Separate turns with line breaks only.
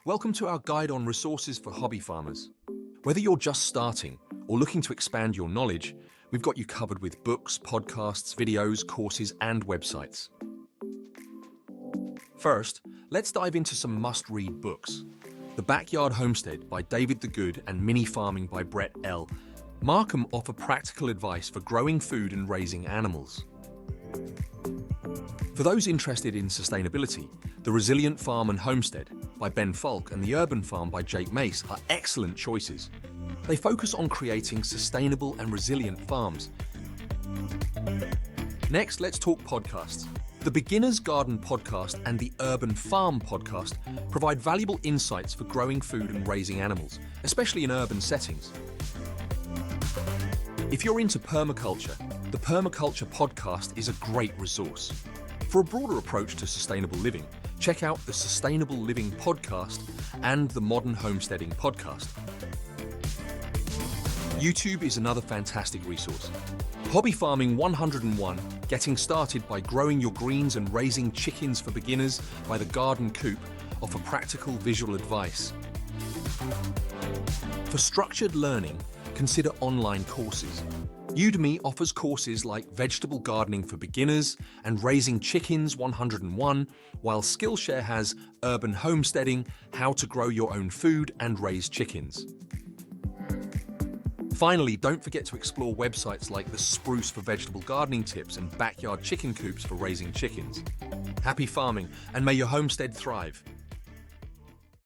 Welcome to our guide on resources for hobby farmers. Whether you're just starting or looking to expand your knowledge, we've got you covered with books, podcasts, videos, courses, and websites. First, let's dive into some must-read books. The Backyard Homestead by David the Good and Mini Farming by Brett L. Markham offer practical advice for growing food and raising animals. For those interested in sustainability, The Resilient Farm and Homestead by Ben Falk and The Urban Farm by Jake Mace are excellent choices. They focus on creating sustainable and resilient farms. Next, let's talk podcasts. The Beginner's Garden podcast and the Urban Farm podcast provide valuable insights for growing food and raising animals, especially in urban settings. If you're into permaculture, the Permaculture podcast is a great resource. For a broader approach to sustainable living, check out the Sustainable Living podcast and the Modern Homesteading podcast. YouTube is another fantastic resource. Hobby Farming 101, Getting Started by Growing Your Greens and Raising Chickens for Beginners by The Garden Coop offer practical visual advice. For structured learning, consider online courses. Udemy offers courses like Vegetable Gardening for Beginners and Raising Chickens 101, while Skillshare has Urban Homesteading, How to Grow Your Own Food and Raise Chickens. Finally, don't forget to explore websites like The Spruce for vegetable gardening tips and Backyard Chicken Coops for raising chickens. Happy farming, and may your homestead thrive.